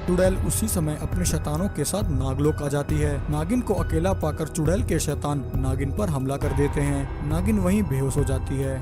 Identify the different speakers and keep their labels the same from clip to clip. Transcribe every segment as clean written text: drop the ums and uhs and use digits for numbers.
Speaker 1: चुड़ैल उसी समय अपने शैतानों के साथ नागलोक आ जाती है। नागिन को अकेला पाकर चुड़ैल के शैतान नागिन पर हमला कर देते हैं। नागिन वहीं बेहोश हो जाती है।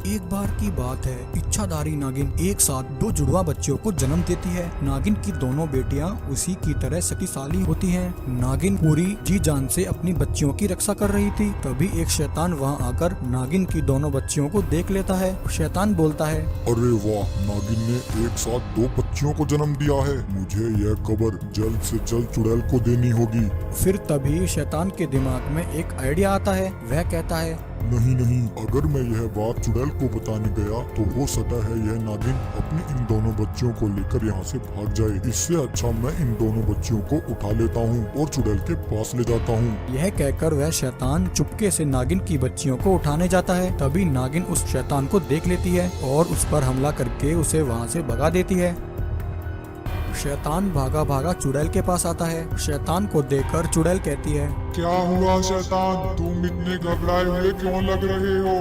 Speaker 1: एक बार की बात है, इच्छाधारी नागिन एक साथ दो जुड़वा बच्चों को जन्म देती है। नागिन की दोनों बेटियां उसी की तरह शक्तिशाली होती हैं। नागिन पूरी जी जान से अपनी बच्चियों की रक्षा कर रही थी। तभी एक शैतान वहां आकर नागिन की दोनों बच्चियों को देख लेता है। शैतान बोलता है,
Speaker 2: अरे वाह, नागिन ने एक साथ दो बच्चियों को जन्म दिया है। मुझे यह खबर जल्द से जल्द चुड़ैल को देनी होगी।
Speaker 1: फिर तभी शैतान के दिमाग में एक आइडिया आता है। वह कहता है,
Speaker 2: नहीं, अगर मैं यह बात चुड़ैल को बताने गया तो हो सकता है यह नागिन अपनी इन दोनों बच्चियों को लेकर यहाँ से भाग जाए। इससे अच्छा मैं इन दोनों बच्चियों को उठा लेता हूँ और चुड़ैल के पास ले जाता हूँ।
Speaker 1: यह कहकर वह शैतान चुपके से नागिन की बच्चियों को उठाने जाता है। तभी नागिन उस शैतान को देख लेती है और उस पर हमला करके उसे वहाँ से भगा देती है। शैतान भागा भागा चुड़ैल के पास आता है। शैतान को देखकर चुड़ैल कहती है,
Speaker 3: क्या हुआ शैतान, तुम इतने घबराए हुए क्यों लग रहे हो?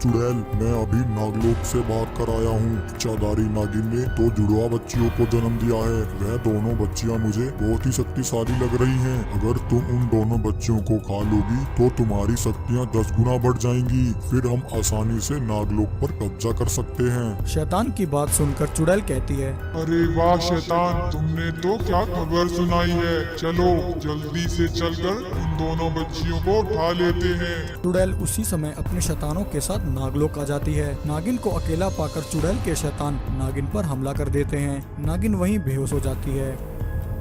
Speaker 2: चुड़ैल, मैं अभी नागलोक से भाग कर आया हूँ। इच्छाधारी नागिन ने दो जुड़वा बच्चियों को जन्म दिया है। वह दोनों बच्चियाँ मुझे बहुत ही शक्तिशाली लग रही हैं। अगर तुम उन दोनों बच्चियों को खा लोगी तो तुम्हारी शक्तियाँ 10 गुना बढ़ जाएंगी। फिर हम आसानी से नागलोक पर कब्जा कर सकते हैं।
Speaker 1: शैतान की बात सुनकर चुड़ैल कहती है,
Speaker 3: अरे वाह शैतान, तुमने तो क्या खबर सुनाई है। चलो जल्दी से चलकर उन दोनों बच्चियों को उठा लेते हैं।
Speaker 1: चुड़ैल उसी समय अपने शैतानों के साथ नागलोक आ जाती है। नागिन को अकेला पाकर चुड़ैल के शैतान नागिन पर हमला कर देते हैं। नागिन वहीं बेहोश हो जाती है।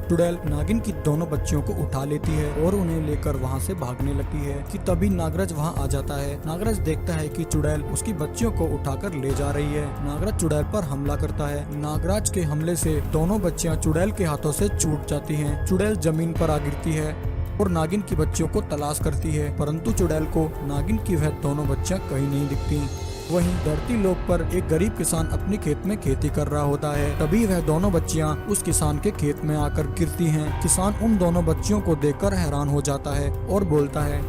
Speaker 1: चुड़ैल नागिन की दोनों बच्चियों को उठा लेती है और उन्हें लेकर वहां से भागने लगती है कि तभी नागराज वहां आ जाता है। नागराज देखता है कि चुड़ैल उसकी बच्चियों को उठाकर ले जा रही है। नागराज चुड़ैल पर हमला करता है। नागराज के हमले से दोनों बच्चियां चुड़ैल के हाथों से छूट जाती हैं। चुड़ैल जमीन पर आ गिरती है और नागिन की बच्चियों को तलाश करती है, परंतु चुड़ैल को नागिन की वह दोनों बच्चियां कहीं नहीं दिखती। वहीं धरती लोक पर एक गरीब किसान अपने खेत में खेती कर रहा होता है। तभी वह दोनों बच्चियां उस किसान के खेत में आकर गिरती हैं। किसान उन दोनों बच्चियों को देखकर हैरान हो जाता है और बोलता है,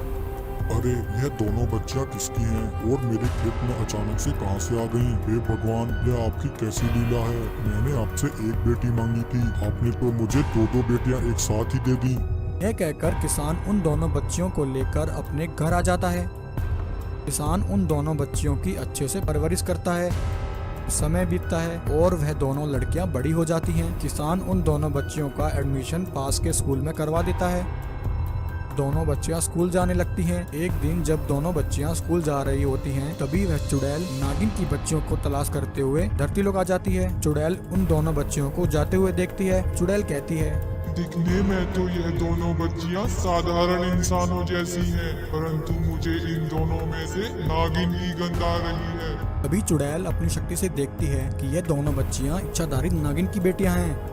Speaker 2: अरे यह दोनों बच्चियां किसकी हैं और मेरे खेत में अचानक से कहां से आ गईं? हे भगवान, यह आपकी कैसी लीला है। मैंने आपसे एक बेटी मांगी थी, आपने तो मुझे दो बेटियां एक साथ ही दे दी।
Speaker 1: यह कहकर किसान उन दोनों बच्चियों को लेकर अपने घर आ जाता है। किसान उन दोनों बच्चियों की अच्छे से परवरिश करता है। समय बीतता है और वह दोनों लड़कियां बड़ी हो जाती हैं। किसान उन दोनों बच्चियों का एडमिशन पास के स्कूल में करवा देता है। दोनों बच्चियां स्कूल जाने लगती हैं। एक दिन जब दोनों बच्चियां स्कूल जा रही होती हैं, तभी वह चुड़ैल नागिन की बच्चियों को तलाश करते हुए धरती लोक आ जाती है। चुड़ैल उन दोनों बच्चियों को जाते हुए देखती है। चुड़ैल कहती है,
Speaker 3: दिखने में तो यह दोनों बच्चियां साधारण इंसानों जैसी हैं, परंतु मुझे इन दोनों में से नागिन की गंध आ रही है।
Speaker 1: अभी चुड़ैल अपनी शक्ति से देखती है कि यह दोनों बच्चियां इच्छाधारी नागिन की बेटियां हैं।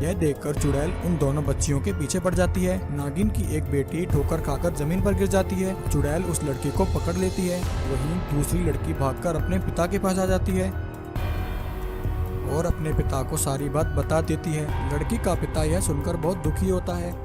Speaker 1: यह देखकर चुड़ैल उन दोनों बच्चियों के पीछे पड़ जाती है। नागिन की एक बेटी ठोकर खाकर जमीन पर गिर जाती है। चुड़ैल उस लड़की को पकड़ लेती है। वहीं दूसरी लड़की भागकर अपने पिता के पास आ जाती है और अपने पिता को सारी बात बता देती है। लड़की का पिता यह सुनकर बहुत दुखी होता है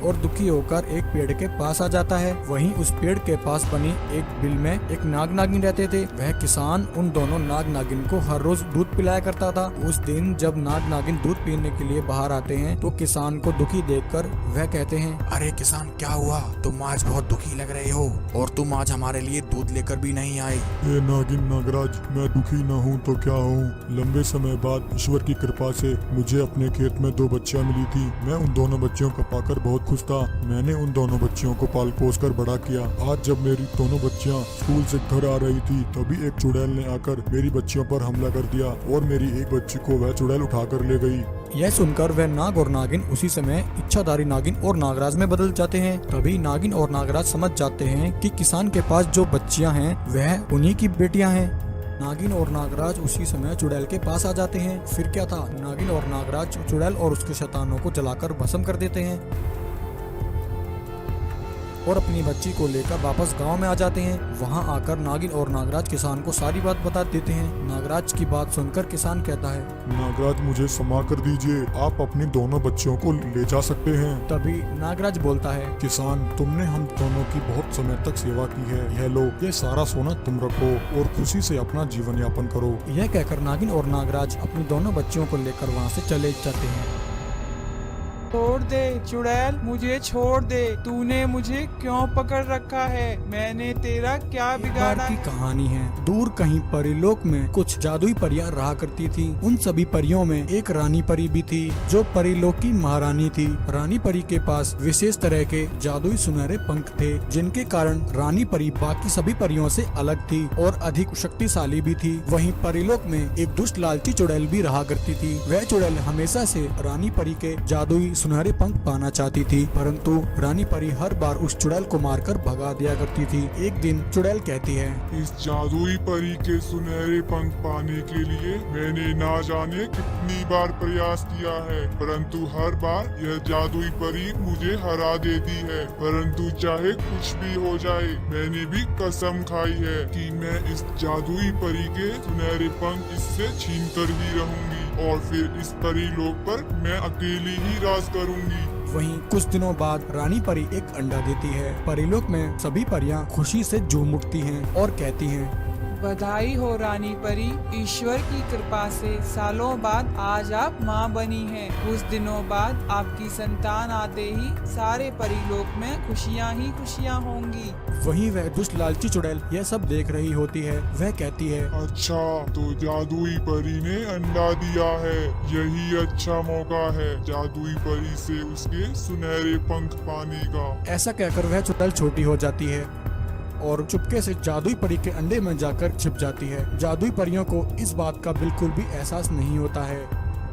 Speaker 1: और दुखी होकर एक पेड़ के पास आ जाता है। वहीं उस पेड़ के पास बनी एक बिल में एक नाग नागिन रहते थे। वह किसान उन दोनों नाग नागिन को हर रोज दूध पिलाया करता था। उस दिन जब नाग नागिन दूध पीने के लिए बाहर आते हैं तो किसान को दुखी देखकर वह कहते हैं,
Speaker 4: अरे किसान, क्या हुआ? तुम आज बहुत दुखी लग रहे हो और तुम आज हमारे लिए दूध लेकर भी नहीं आए।
Speaker 2: ये नागिन नागराज, मैं दुखी न हूँ तो क्या हूँ। लंबे समय बाद ईश्वर की कृपा से मुझे अपने खेत में दो बच्चियाँ मिली थी। मैं उन दोनों बच्चियों को पाकर बहुत खुश था। मैंने उन दोनों बच्चियों को पाल पोस कर बड़ा किया। आज जब मेरी दोनों बच्चियां स्कूल से घर आ रही थी, तभी एक चुड़ैल ने आकर मेरी बच्चियों पर हमला कर दिया और मेरी एक बच्ची को वह चुड़ैल उठा कर ले गई।
Speaker 1: यह सुनकर वह नाग और नागिन उसी समय इच्छाधारी नागिन और नागराज में बदल जाते हैं। तभी नागिन और नागराज समझ जाते हैं कि किसान के पास जो बच्चियां हैं वह उन्हीं की बेटियां हैं। नागिन और नागराज उसी समय चुड़ैल के पास आ जाते हैं। फिर क्या था, नागिन और नागराज चुड़ैल और उसके शैतानों को जलाकर भस्म कर देते हैं। और अपनी बच्ची को लेकर वापस गांव में आ जाते हैं। वहां आकर नागिन और नागराज किसान को सारी बात बता देते हैं। नागराज की बात सुनकर किसान कहता है,
Speaker 2: नागराज मुझे क्षमा कर दीजिए, आप अपनी दोनों बच्चियों को ले जा सकते हैं।
Speaker 1: तभी नागराज बोलता है,
Speaker 2: किसान, तुमने हम दोनों की बहुत समय तक सेवा की है, यह लो, ये सारा सोना तुम रखो और खुशी से अपना जीवन यापन करो।
Speaker 1: यह कहकर नागिन और नागराज अपनी दोनों बच्चियों को लेकर वहां से चले जाते हैं।
Speaker 5: छोड़ दे चुड़ैल, मुझे छोड़ दे। तूने मुझे क्यों पकड़ रखा है? मैंने तेरा क्या
Speaker 1: एक बार
Speaker 5: बिगाड़ा
Speaker 1: की
Speaker 5: है?
Speaker 1: कहानी है। दूर कहीं परीलोक में कुछ जादुई परियां रहा करती थी। उन सभी परियों में एक रानी परी भी थी जो परीलोक की महारानी थी। रानी परी के पास विशेष तरह के जादुई सुनहरे पंख थे, जिनके कारण रानी परी बाकी सभी परियों से अलग थी और अधिक शक्तिशाली भी थी। वहीं परीलोक में एक दुष्ट लालची चुड़ैल भी रहा करती थी। वह चुड़ैल हमेशा से रानी परी के जादुई सुनहरे पंख पाना चाहती थी, परंतु रानी परी हर बार उस चुड़ैल को मारकर भगा दिया करती थी। एक दिन चुड़ैल कहती है,
Speaker 3: इस जादुई परी के सुनहरे पंख पाने के लिए मैंने ना जाने कितनी बार प्रयास किया है, परंतु हर बार यह जादुई परी मुझे हरा देती है। परंतु चाहे कुछ भी हो जाए, मैंने भी कसम खाई है कि मैं इस जादुई परी के सुनहरे पंख इससे छीन कर ही रहूंगी और फिर इस परी लोक पर मैं अकेली ही राज करूंगी।
Speaker 1: वहीं कुछ दिनों बाद रानी परी एक अंडा देती है। परीलोक में सभी परियां खुशी से झूम उठती हैं और कहती हैं,
Speaker 5: बधाई हो रानी परी, ईश्वर की कृपा से सालों बाद आज आप माँ बनी हैं। कुछ दिनों बाद आपकी संतान आते ही सारे परिलोक में खुशियाँ ही खुशियाँ होंगी।
Speaker 1: वहीं वह दुष्ट लालची चुड़ैल यह सब देख रही होती है। वह कहती है,
Speaker 3: अच्छा, तो जादुई परी ने अंडा दिया है, यही अच्छा मौका है जादुई परी से उसके सुनहरे पंख पाने का।
Speaker 1: ऐसा कहकर वह चुड़ैल छोटी हो जाती है और चुपके से जादुई परी के अंडे में जाकर छिप जाती है। जादुई परियों को इस बात का बिल्कुल भी एहसास नहीं होता है।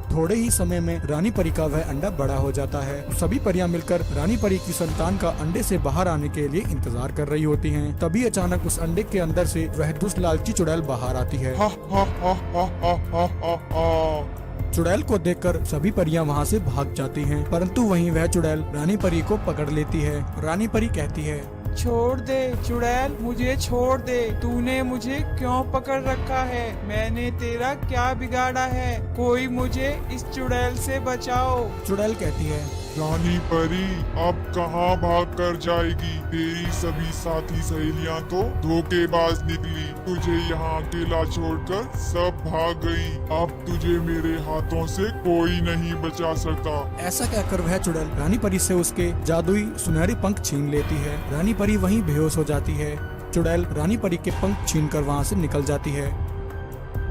Speaker 1: थोड़े ही समय में रानी परी का वह अंडा बड़ा हो जाता है। सभी परियां मिलकर रानी परी की संतान का अंडे से बाहर आने के लिए इंतजार कर रही होती हैं। तभी अचानक उस अंडे के अंदर से वह दुष्ट लालची चुड़ैल बाहर आती है।
Speaker 3: हा हा हा हा हा हा हा हा।
Speaker 1: चुड़ैल को देखकर सभी परियां वहां से भाग जाती हैं, परंतु वहीं वह चुड़ैल रानी परी को पकड़ लेती है। रानी परी कहती है,
Speaker 5: छोड़ दे चुड़ैल, मुझे छोड़ दे। तूने मुझे क्यों पकड़ रखा है? मैंने तेरा क्या बिगाड़ा है? कोई मुझे इस चुड़ैल से बचाओ।
Speaker 1: चुड़ैल कहती है,
Speaker 3: रानी परी अब कहाँ भाग कर जाएगी? तेरी सभी साथी सहेलियां तो धोखेबाज निकली, तुझे यहाँ अकेला छोड़कर सब भाग गई। अब तुझे मेरे हाथों से कोई नहीं बचा सकता।
Speaker 1: ऐसा कहकर वह चुड़ैल रानी परी से उसके जादुई सुनहरे पंख छीन लेती है। रानी परी वहीं बेहोश हो जाती है। चुड़ैल रानी परी के पंख छीनकर वहां से निकल जाती है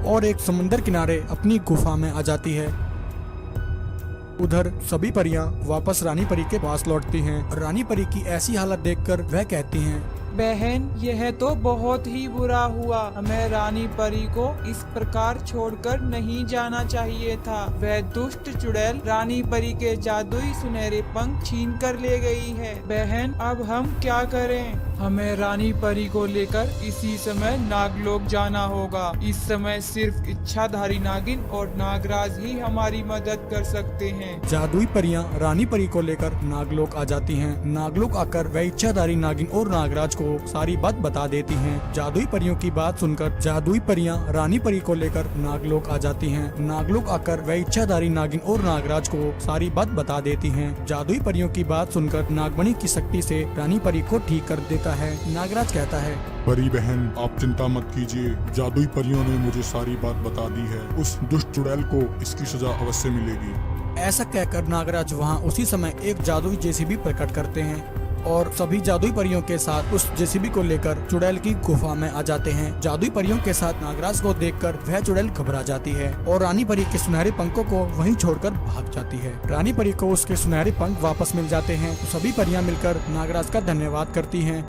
Speaker 1: और एक समुंदर किनारे अपनी गुफा में आ जाती है। उधर सभी परियां वापस रानी परी के पास लौटती हैं। रानी परी की ऐसी हालत देखकर वह कहती हैं,
Speaker 5: बहन, यह तो बहुत ही बुरा हुआ। हमें रानी परी को इस प्रकार छोड़कर नहीं जाना चाहिए था। वह दुष्ट चुड़ैल रानी परी के जादुई सुनहरे पंख छीन कर ले गई है। बहन, अब हम क्या करें? हमें रानी परी को लेकर इसी समय नागलोक जाना होगा। इस समय सिर्फ इच्छाधारी नागिन और नागराज ही हमारी मदद कर सकते हैं।
Speaker 1: जादुई परियां रानी परी को लेकर नागलोक आ जाती हैं। नागलोक आकर वह इच्छाधारी नागिन और नागराज को सारी बात बता देती हैं। जादुई परियों की बात सुनकर जादुई परियां रानी परी को लेकर नागलोक आ जाती हैं। नागलोक आकर वह इच्छाधारी नागिन और नागराज को सारी बात बता देती हैं। जादुई परियों की बात सुनकर नागमणि की शक्ति से रानी परी को ठीक कर देता है। नागराज कहता है,
Speaker 2: परी बहन, आप चिंता मत कीजिए, जादुई परियों ने मुझे सारी बात बता दी है। उस दुष्ट चुड़ैल को इसकी सजा अवश्य मिलेगी।
Speaker 1: ऐसा कहकर नागराज वहां उसी समय एक जादुई जेसीबी प्रकट करते हैं और सभी जादुई परियों के साथ उस जेसीबी को लेकर चुड़ैल की गुफा में आ जाते हैं। जादुई परियों के साथ नागराज को देखकर वह चुड़ैल घबरा जाती है और रानी परी के सुनहरे पंखों को वहीं छोड़कर भाग जाती है। रानी परी को उसके सुनहरे पंख वापस मिल जाते हैं। सभी परियां मिलकर नागराज का धन्यवाद करती हैं।